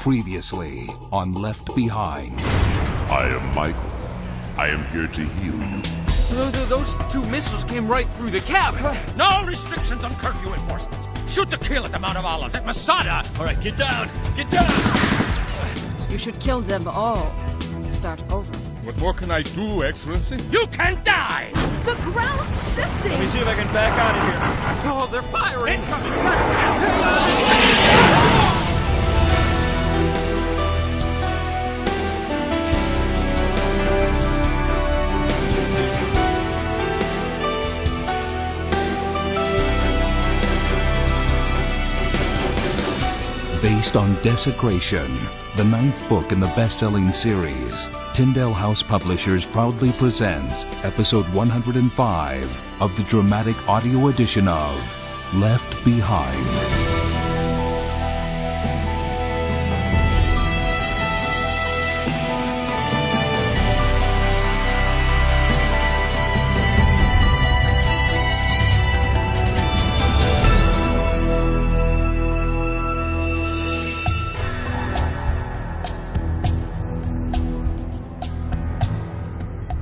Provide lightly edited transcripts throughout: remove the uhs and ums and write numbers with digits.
Previously on Left Behind. I am Michael. I am here to heal you. Those two missiles came right through the cabin. No restrictions on curfew enforcement. Shoot to kill at the Mount of Olives, at Masada. All right, get down. Get down. You should kill them all and start over. What more can I do, Excellency? You can die! The ground's shifting! Let me see if I can back out of here. Oh, they're firing! Based on Desecration, the 9th book in the best-selling series, Tyndale House Publishers proudly presents episode 105 of the dramatic audio edition of Left Behind.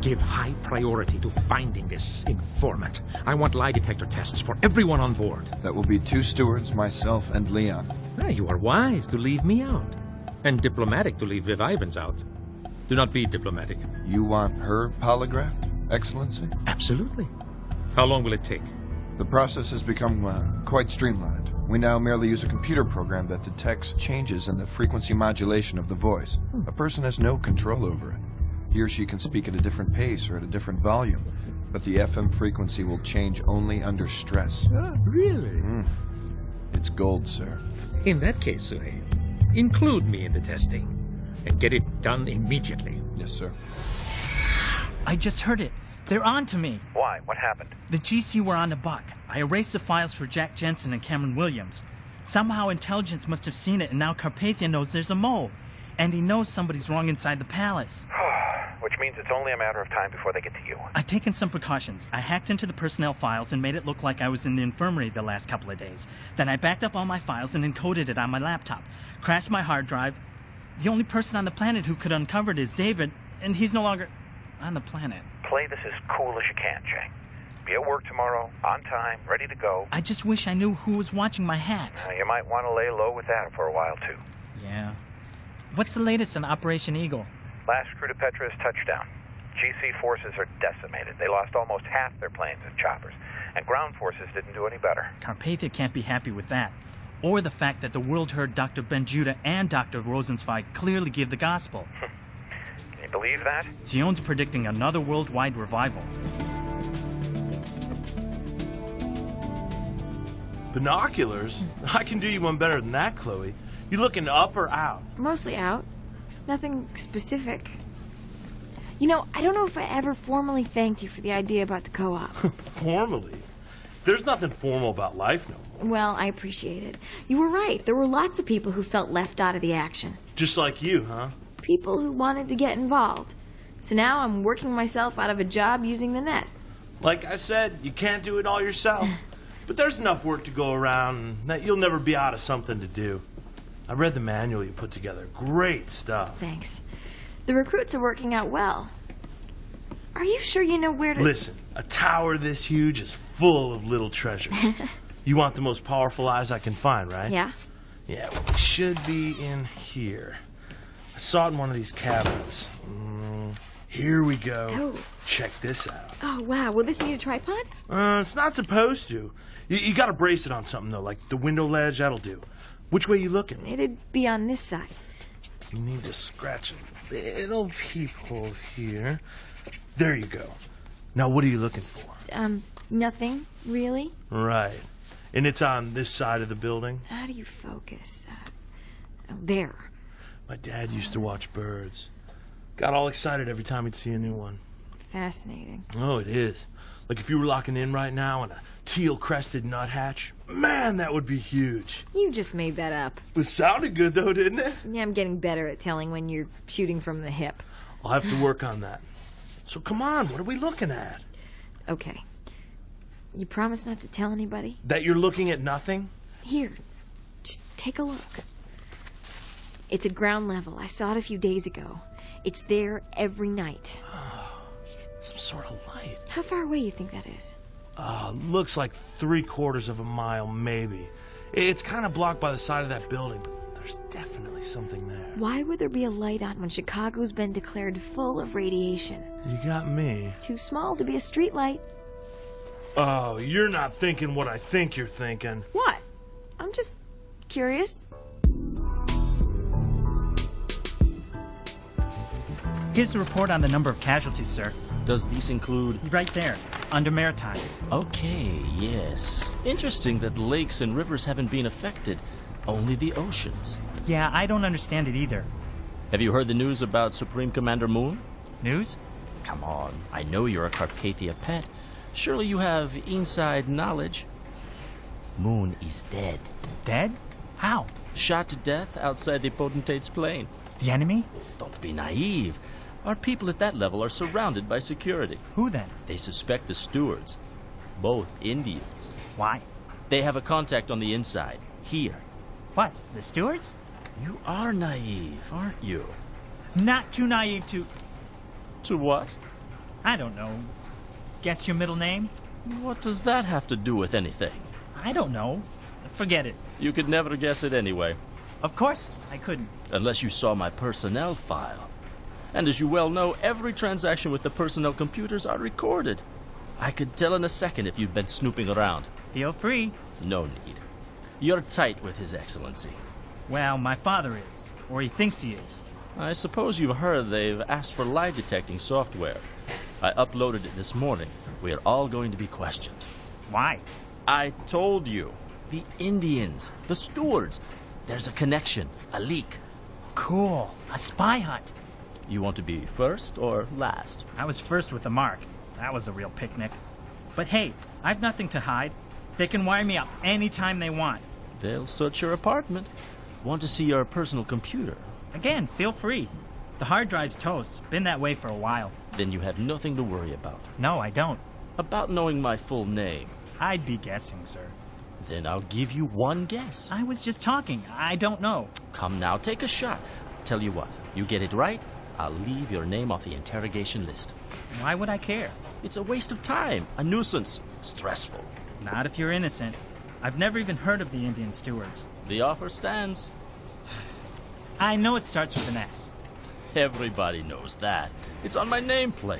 Give high priority to finding this informant. I want lie detector tests for everyone on board. That will be 2 stewards, myself, and Leon. You are wise to leave me out. And diplomatic to leave Viv Ivans out. Do not be diplomatic. You want her polygraphed, Excellency? Absolutely. How long will it take? The process has become quite streamlined. We now merely use a computer program that detects changes in the frequency modulation of the voice. A person has no control over it. He or she can speak at a different pace or at a different volume, but the FM frequency will change only under stress. Really? It's gold, sir. In that case, Suhail, include me in the testing and get it done immediately. Yes, sir. I just heard it. They're on to me. Why? What happened? The GC were on the buck. I erased the files for Jack Jensen and Cameron Williams. Somehow intelligence must have seen it, and now Carpathia knows there's a mole. And he knows somebody's wrong inside the palace. Which means it's only a matter of time before they get to you. I've taken some precautions. I hacked into the personnel files and made it look like I was in the infirmary the last couple of days. Then I backed up all my files and encoded it on my laptop. Crashed my hard drive. The only person on the planet who could uncover it is David, and he's no longer on the planet. Play this as cool as you can, Jay. Be at work tomorrow, on time, ready to go. I just wish I knew who was watching my hacks. You might want to lay low with that for a while, too. Yeah. What's the latest on Operation Eagle? Last crew to Petra is touchdown. GC forces are decimated. They lost almost half their planes and choppers. And ground forces didn't do any better. Carpathia can't be happy with that. Or the fact that the world heard Dr. Benjuda and Dr. Rosenzweig clearly give the gospel. Can you believe that? Zion's predicting another worldwide revival. Binoculars? I can do you one better than that, Chloe. You looking up or out? Mostly out. Nothing specific. You know, I don't know if I ever formally thanked you for the idea about the co-op. Formally? There's nothing formal about life no more. Well, I appreciate it. You were right. There were lots of people who felt left out of the action. Just like you, huh? People who wanted to get involved. So now I'm working myself out of a job using the net. Like I said, you can't do it all yourself. But there's enough work to go around that you'll never be out of something to do. I read the manual you put together. Great stuff. Thanks. The recruits are working out well. Are you sure you know where to... Listen, a tower this huge is full of little treasures. You want the most powerful eyes I can find, right? Yeah? Yeah, well, it should be in here. I saw it in one of these cabinets. Here we go. Oh. Check this out. Oh, wow. Will this need a tripod? It's not supposed to. You gotta brace it on something, though, like the window ledge. That'll do. Which way you looking? It'd be on this side. You need to scratch a little peephole here. There you go. Now, what are you looking for? Nothing, really. Right. And it's on this side of the building? How do you focus? Oh, there. My dad used to watch birds. Got all excited every time he'd see a new one. Fascinating. Oh, it is. Like if you were locking in right now on a teal-crested nuthatch, man, that would be huge. You just made that up. It sounded good, though, didn't it? Yeah, I'm getting better at telling when you're shooting from the hip. I'll have to work on that. So come on, what are we looking at? Okay. You promise not to tell anybody? That you're looking at nothing? Here, just take a look. It's at ground level. I saw it a few days ago. It's there every night. Some sort of light. How far away you think that is? Looks like 3/4 of a mile, maybe. It's kind of blocked by the side of that building, but there's definitely something there. Why would there be a light on when Chicago's been declared full of radiation? You got me. Too small to be a street light. Oh, you're not thinking what I think you're thinking. What? I'm just curious. Here's the report on the number of casualties, sir. Does this include... Right there, under maritime. Okay, yes. Interesting that lakes and rivers haven't been affected. Only the oceans. Yeah, I don't understand it either. Have you heard the news about Supreme Commander Moon? News? Come on, I know you're a Carpathia pet. Surely you have inside knowledge. Moon is dead. Dead? How? Shot to death outside the Potentate's plane. The enemy? Don't be naive. Our people at that level are surrounded by security. Who then? They suspect the stewards. Both Indians. Why? They have a contact on the inside. Here. What? The stewards? You are naive, aren't you? Not too naive to... To what? I don't know. Guess your middle name? What does that have to do with anything? I don't know. Forget it. You could never guess it anyway. Of course, I couldn't. Unless you saw my personnel file. And as you well know, every transaction with the personnel computers are recorded. I could tell in a second if you'd been snooping around. Feel free. No need. You're tight with His Excellency. Well, my father is. Or he thinks he is. I suppose you've heard they've asked for lie detecting software. I uploaded it this morning. We are all going to be questioned. Why? I told you. The Indians. The stewards. There's a connection. A leak. Cool. A spy hunt. You want to be first or last? I was first with the mark. That was a real picnic. But hey, I've nothing to hide. They can wire me up anytime they want. They'll search your apartment. Want to see your personal computer? Again, feel free. The hard drive's toast. Been that way for a while. Then you have nothing to worry about. No, I don't. About knowing my full name? I'd be guessing, sir. Then I'll give you one guess. I was just talking. I don't know. Come now, take a shot. Tell you what, you get it right, I'll leave your name off the interrogation list. Why would I care? It's a waste of time, a nuisance, stressful. Not if you're innocent. I've never even heard of the Indian stewards. The offer stands. I know it starts with an S. Everybody knows that. It's on my nameplate.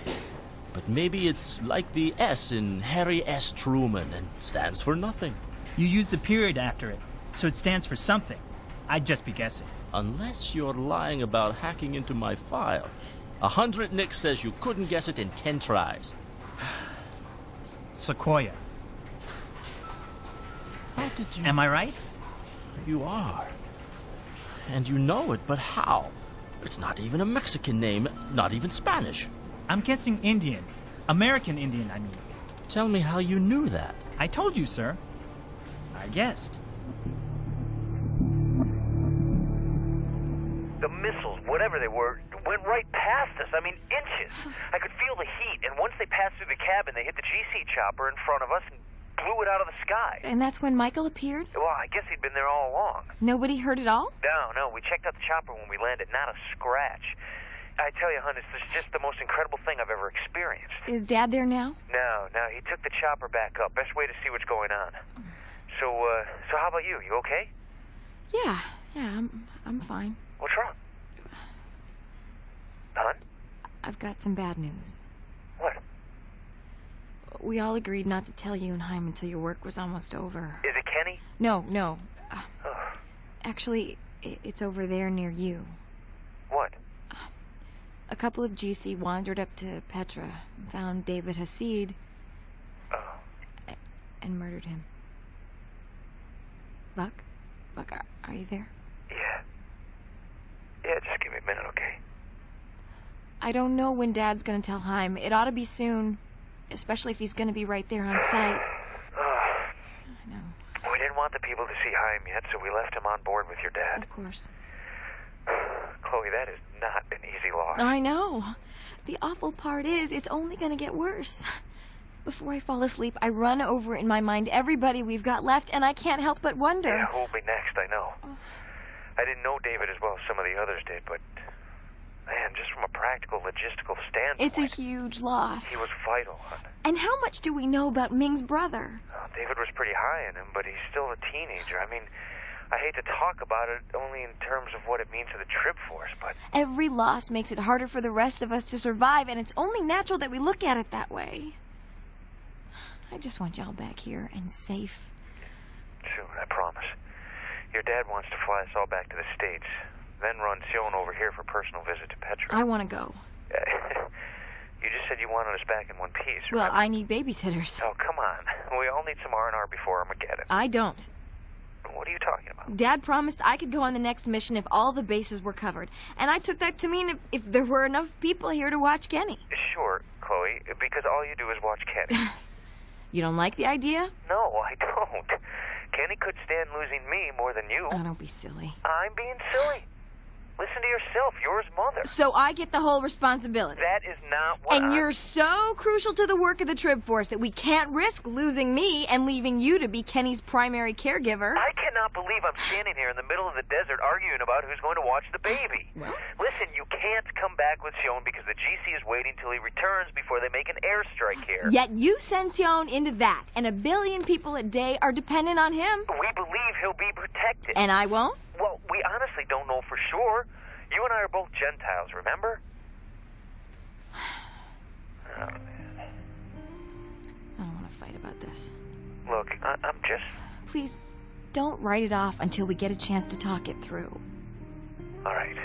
But maybe it's like the S in Harry S. Truman and stands for nothing. You use the period after it, so it stands for something. I'd just be guessing. Unless you're lying about hacking into my file. 100 Nick says you couldn't guess it in 10 tries. Sequoia. How did you... Am I right? You are. And you know it, but how? It's not even a Mexican name, not even Spanish. I'm guessing Indian. American Indian, I mean. Tell me how you knew that. I told you, sir. I guessed. The missiles, whatever they were, went right past us. I mean, inches. I could feel the heat, and once they passed through the cabin, they hit the GC chopper in front of us and blew it out of the sky. And that's when Michael appeared? Well, I guess he'd been there all along. Nobody heard at all? No. We checked out the chopper when we landed. Not a scratch. I tell you, hon, it's just the most incredible thing I've ever experienced. Is Dad there now? No. He took the chopper back up. Best way to see what's going on. So how about you? You okay? Yeah, I'm fine. What's wrong? Hon? I've got some bad news. What? We all agreed not to tell you and Haim until your work was almost over. Is it Kenny? No. Actually, it's over there near you. What? A couple of GC wandered up to Petra, found David Hasid, and murdered him. Buck, are you there? Yeah, just give me a minute, okay? I don't know when Dad's gonna tell Haim. It ought to be soon, especially if he's gonna be right there on site. I know. We didn't want the people to see Haim yet, so we left him on board with your dad. Of course. Chloe, that is not an easy loss. I know. The awful part is, it's only gonna get worse. Before I fall asleep, I run over in my mind everybody we've got left, and I can't help but wonder. Yeah, who'll be next, I know. I didn't know David as well as some of the others did, but man, just from a practical, logistical standpoint... It's a huge loss. He was vital, hon. And how much do we know about Ming's brother? David was pretty high in him, but he's still a teenager. I mean, I hate to talk about it only in terms of what it means to the Trip Force, but... Every loss makes it harder for the rest of us to survive, and it's only natural that we look at it that way. I just want y'all back here and safe. Soon, I promise. Your dad wants to fly us all back to the States, then run Sion over here for a personal visit to Petra. I want to go. You just said you wanted us back in one piece, right? Well, I need babysitters. Oh, come on. We all need some R&R before Armageddon. I don't. What are you talking about? Dad promised I could go on the next mission if all the bases were covered. And I took that to mean if there were enough people here to watch Kenny. Sure, Chloe, because all you do is watch Kenny. You don't like the idea? No, I don't. Kenny could stand losing me more than you. Oh, don't be silly. I'm being silly. Listen to yourself. You're his mother. So I get the whole responsibility. That is not what And you're so crucial to the work of the Trib Force that we can't risk losing me and leaving you to be Kenny's primary caregiver. I cannot believe I'm standing here in the middle of the desert arguing about who's going to watch the baby. Well? Listen, you can't come back with Sion because the GC is waiting till he returns before they make an airstrike here. Yet you send Sion into that, and 1 billion people a day are dependent on him. We believe he'll be protected. And I won't? Well, we honestly don't know for sure. You and I are both Gentiles, remember? Oh, man. I don't want to fight about this. Look, I'm just... Please, don't write it off until we get a chance to talk it through. All right.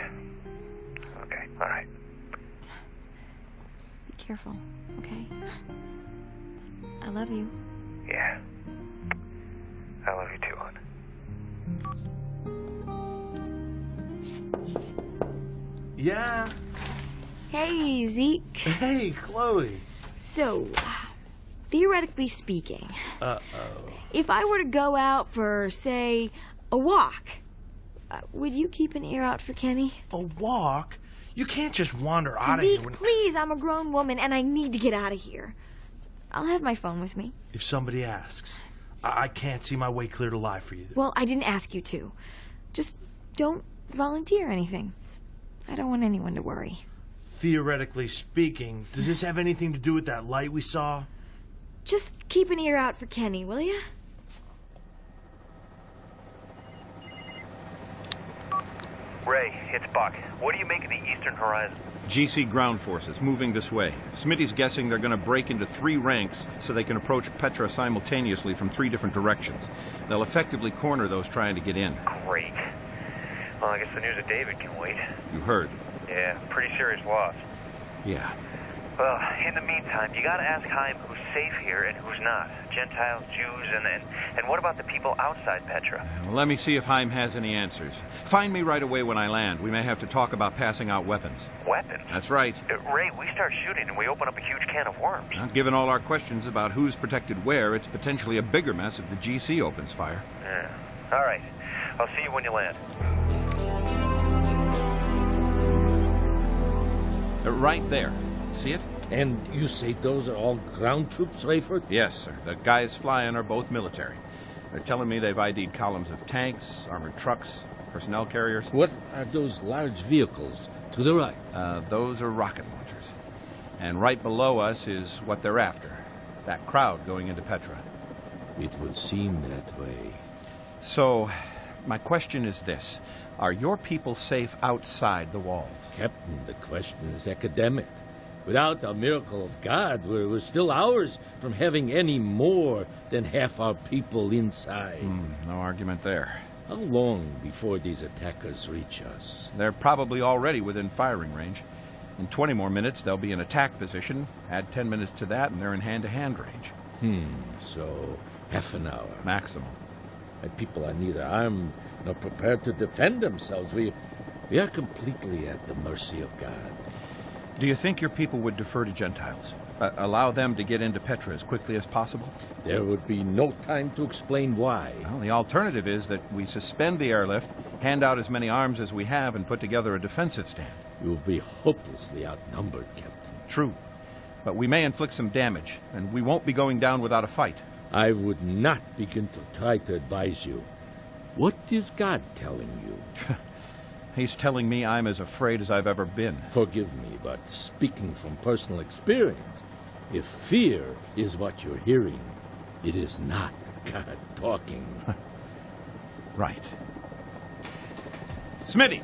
Okay, all right. Be careful, okay? I love you. Yeah. I love you too, hon. Yeah? Hey, Zeke. Hey, Chloe. So, theoretically speaking, Uh-oh. if I were to go out for, say, a walk, would you keep an ear out for Kenny? A walk? You can't just wander out of Zeke, here when... please, I'm a grown woman and I need to get out of here. I'll have my phone with me. If somebody asks, I can't see my way clear to lie for you. Well, I didn't ask you to. Just don't volunteer anything. I don't want anyone to worry. Theoretically speaking, does this have anything to do with that light we saw? Just keep an ear out for Kenny, will ya? Ray, it's Buck. What do you make of the eastern horizon? GC ground forces moving this way. Smitty's guessing they're going to break into 3 ranks so they can approach Petra simultaneously from 3 different directions. They'll effectively corner those trying to get in. Great. Well, I guess the news of David can wait. You heard. Yeah, pretty serious loss. Yeah. Well, in the meantime, you gotta ask Haim who's safe here and who's not. Gentiles, Jews, and what about the people outside Petra? Well, let me see if Haim has any answers. Find me right away when I land. We may have to talk about passing out weapons. Weapons? That's right. Ray, we start shooting and we open up a huge can of worms. Now, given all our questions about who's protected where, it's potentially a bigger mess if the GC opens fire. Yeah. All right. I'll see you when you land. Right there. See it? And you say those are all ground troops, Rayford? Yes, sir. The guys flying are both military. They're telling me they've ID'd columns of tanks, armored trucks, personnel carriers. What are those large vehicles to the right? Those are rocket launchers. And right below us is what they're after. That crowd going into Petra. It would seem that way. So, my question is this. Are your people safe outside the walls? Captain, the question is academic. Without the miracle of God, we're still hours from having any more than half our people inside. No argument there. How long before these attackers reach us? They're probably already within firing range. In 20 more minutes, they'll be in attack position. Add 10 minutes to that, and they're in hand-to-hand range. So half an hour. Maximum. My people are neither armed nor prepared to defend themselves. We are completely at the mercy of God. Do you think your people would defer to Gentiles? Allow them to get into Petra as quickly as possible? There would be no time to explain why. Well, the alternative is that we suspend the airlift, hand out as many arms as we have, and put together a defensive stand. We will be hopelessly outnumbered, Captain. True. But we may inflict some damage, and we won't be going down without a fight. I would not begin to try to advise you. What is God telling you? He's telling me I'm as afraid as I've ever been. Forgive me, but speaking from personal experience, if fear is what you're hearing, it is not God talking. Right. Smitty,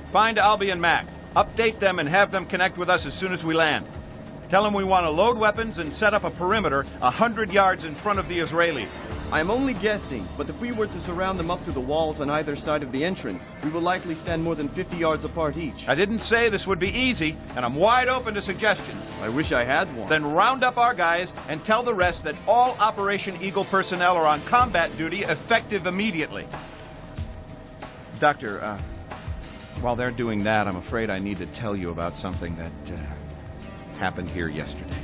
find Albie and Mac. Update them and have them connect with us as soon as we land. Tell them we want to load weapons and set up a perimeter 100 yards in front of the Israelis. I'm only guessing, but if we were to surround them up to the walls on either side of the entrance, we will likely stand more than 50 yards apart each. I didn't say this would be easy, and I'm wide open to suggestions. I wish I had one. Then round up our guys and tell the rest that all Operation Eagle personnel are on combat duty effective immediately. Doctor, while they're doing that, I'm afraid I need to tell you about something that happened here yesterday.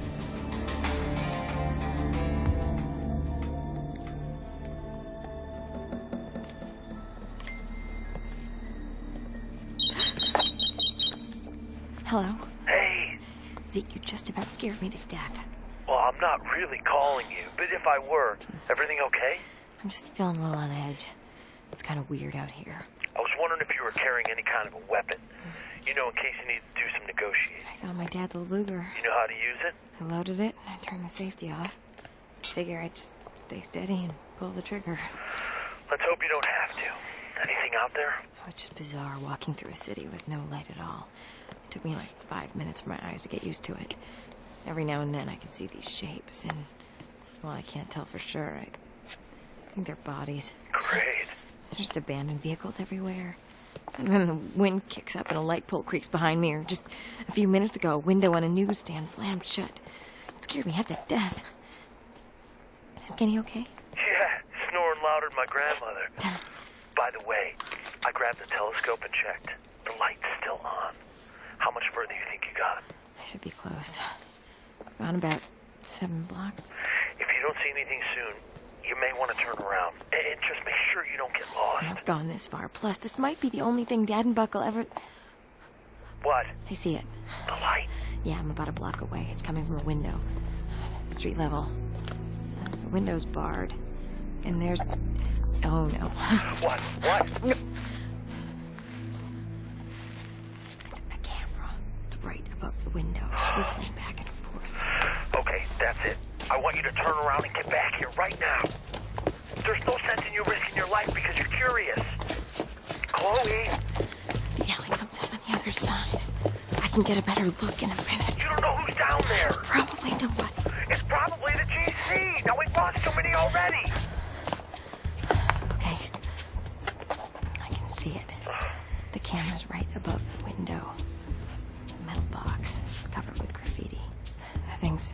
Hello? Hey. Zeke, you just about scared me to death. Well, I'm not really calling you, but if I were, everything okay? I'm just feeling a little on edge. It's kind of weird out here. I was wondering if you were carrying any kind of a weapon. You know, in case you need to do some negotiating. I found my dad's old Luger. You know how to use it? I loaded it and I turned the safety off. Figure I'd just stay steady and pull the trigger. Let's hope you don't have to. Anything out there? Oh, it's just bizarre walking through a city with no light at all. It took me like 5 minutes for my eyes to get used to it. Every now and then I can see these shapes and, well, I can't tell for sure. I think they're bodies. Great. There's just abandoned vehicles everywhere. And then the wind kicks up and a light pole creaks behind me. Or just a few minutes ago, a window on a newsstand slammed shut. It scared me half to death. Is Kenny okay? Yeah, snoring louder than my grandmother. By the way, I grabbed the telescope and checked. The light's still on. How much further do you think you got? I should be close. Gone about 7 blocks. If you don't see anything soon, you may want to turn around. And just make sure you don't get lost. I've gone this far. Plus, this might be the only thing Dad and Buck will ever... What? I see it. The light? Yeah, I'm about a block away. It's coming from a window. Street level. The window's barred. And there's... Oh, no. What? What? It's a camera. It's right above the window, swiveling back and forth. Okay, that's it. I want you to turn around and get back here right now. There's no sense in you risking your life because you're curious. Chloe! The alley comes out on the other side. I can get a better look in a minute. You don't know who's down there. It's probably the what? It's probably the GC. Now we've lost so many already. Okay. I can see it. The camera's right above the window. The metal box. It's covered with graffiti. The thing's...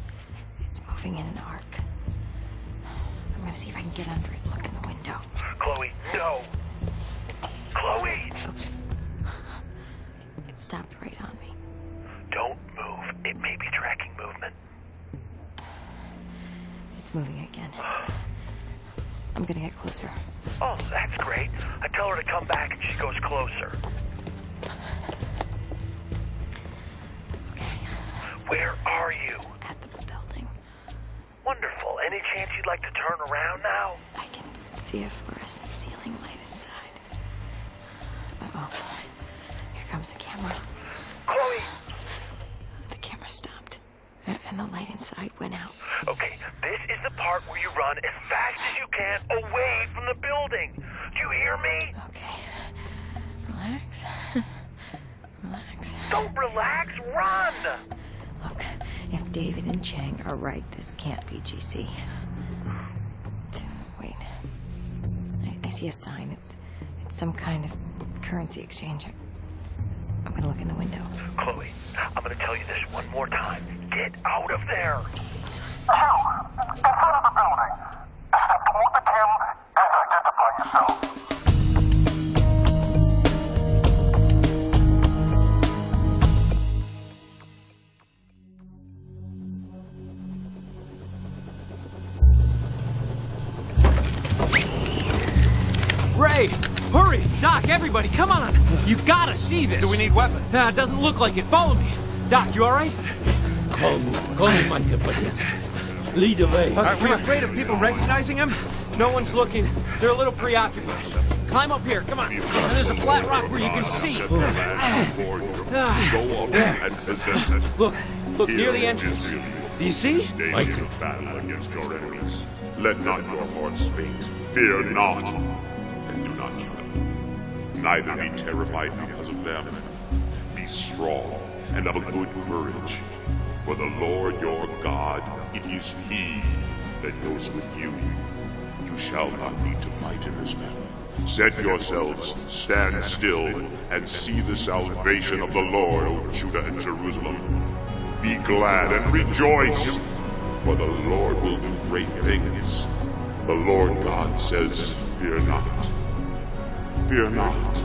it's moving in an arc. I'm gonna see if I can get under it and look in the window. Chloe, no! Chloe! Oops. It stopped right on me. Don't move. It may be tracking movement. It's moving again. I'm gonna get closer. Oh, that's great. I tell her to come back and she goes closer. Okay. Where are you? At the building. Wonderful. Any chance you'd like to turn around now? I can see a fluorescent ceiling light inside. Uh-oh. Here comes the camera. Chloe! The camera stopped. And the light inside went out. Okay, this is the part where you run as fast as you can away from the building. Do you hear me? Okay. Relax. Relax. Don't relax, run! Look, if David and Chang are right, this can't be GC. Wait. I see a sign. It's some kind of currency exchange. I'm gonna look in the window. Chloe, I'm gonna tell you this one more time. Get out of there! Hello! In front of the building. Step toward the cam and identify yourself. Ray! Hurry! Doc, everybody, come on! You gotta see this! Do we need weapons? It doesn't look like it. Follow me. Doc, you alright? Call me, my compañeros. Lead the way. Are we afraid of people recognizing him? No one's looking. They're a little preoccupied. Climb up here, come on. And there's a flat rock where you can see. Go up and possess it. Look, near the entrance. Do you see? Stay in battle against your enemies. Let not your hearts faint. Fear not, and do not tremble. Neither be terrified because of them. Be strong and of a good courage. For the Lord your God, it is He that goes with you. You shall not need to fight in this battle. Set yourselves, stand still, and see the salvation of the Lord, O Judah and Jerusalem. Be glad and rejoice, for the Lord will do great things. The Lord God says, fear not. Fear not.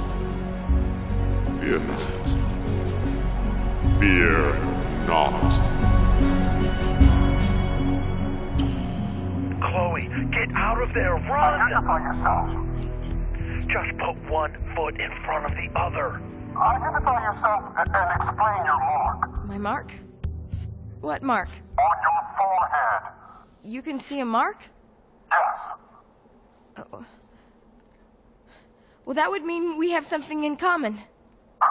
Fear not. Fear not. Chloe, get out of there, run! Identify yourself. Just put one foot in front of the other. Identify yourself and explain your mark. My mark? What mark? On your forehead. You can see a mark? Yes. Oh. Well, that would mean we have something in common. How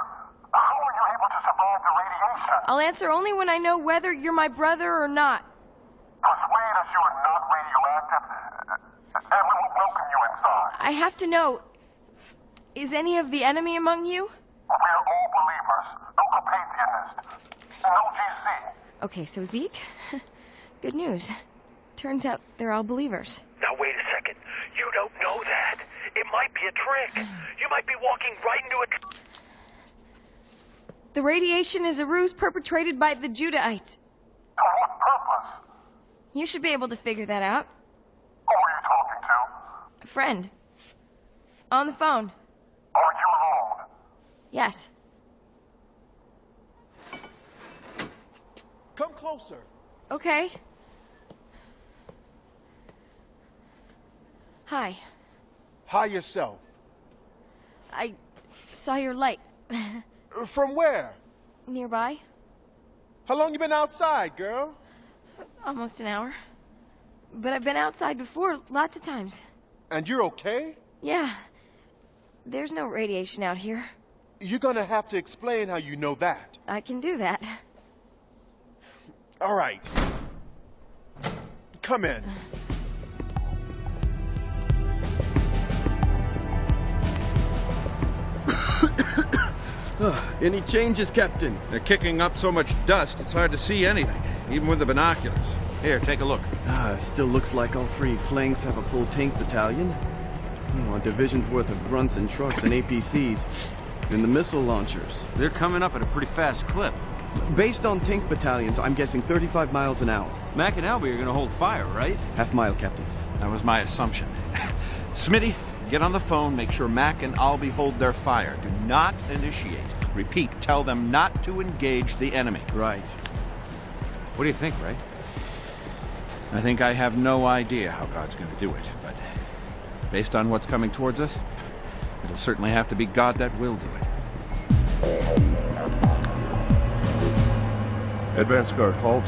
are you able to survive the radiation? I'll answer only when I know whether you're my brother or not. Persuade us you are not radioactive, and we will welcome you inside. I have to know, is any of the enemy among you? We are all believers. No Carpathianist. No GC. Okay, so Zeke? Good news. Turns out they're all believers. Now wait a second. You don't know that. It might be a trick. You might be walking right into it. The radiation is a ruse perpetrated by the Judahites. For what purpose? You should be able to figure that out. Who are you talking to? A friend. On the phone. Are you alone? Yes. Come closer. Okay. Hi. Hi yourself. I saw your light. From where? Nearby. How long you been outside, girl? Almost an hour. But I've been outside before, lots of times. And you're okay? Yeah. There's no radiation out here. You're gonna have to explain how you know that. I can do that. All right. Come in. Any changes, Captain? They're kicking up so much dust, it's hard to see anything, even with the binoculars. Here, take a look. Still looks like all three flanks have a full tank battalion. A division's worth of grunts and trucks and APCs. And the missile launchers. They're coming up at a pretty fast clip. Based on tank battalions, I'm guessing 35 miles an hour. Mac and Albie are gonna hold fire, right? Half mile, Captain. That was my assumption. Smitty, get on the phone, make sure Mac and Albie hold their fire. Do not initiate. Repeat, tell them not to engage the enemy. Right. What do you think, Ray? I think I have no idea how God's going to do it, but based on what's coming towards us, it'll certainly have to be God that will do it. Advance guard, halt.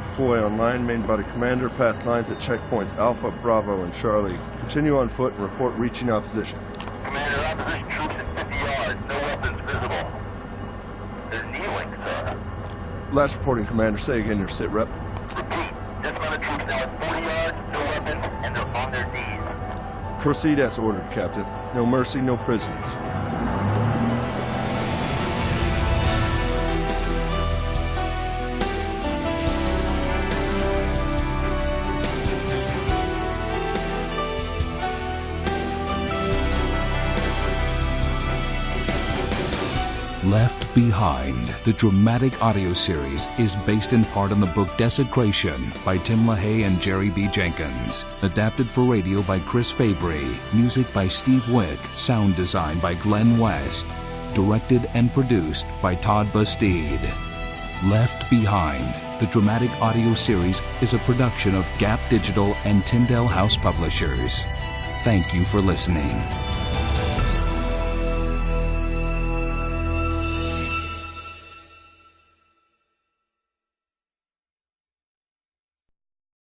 Deploy online, main body commander, pass lines at checkpoints Alpha, Bravo, and Charlie. Continue on foot and report reaching opposition. Commander, opposition troops at 50 yards. No weapons visible. They're kneeling, sir. Last reporting, Commander. Say again your sit rep. Repeat. Dismounted troops now at 40 yards, no weapons, and they're on their knees. Proceed as ordered, Captain. No mercy, no prisoners. Left Behind, the dramatic audio series, is based in part on the book Desecration by Tim LaHaye and Jerry B. Jenkins. Adapted for radio by Chris Fabry. Music by Steve Wick. Sound design by Glenn West. Directed and produced by Todd Bastide. Left Behind, the dramatic audio series, is a production of Gap Digital and Tyndale House Publishers. Thank you for listening.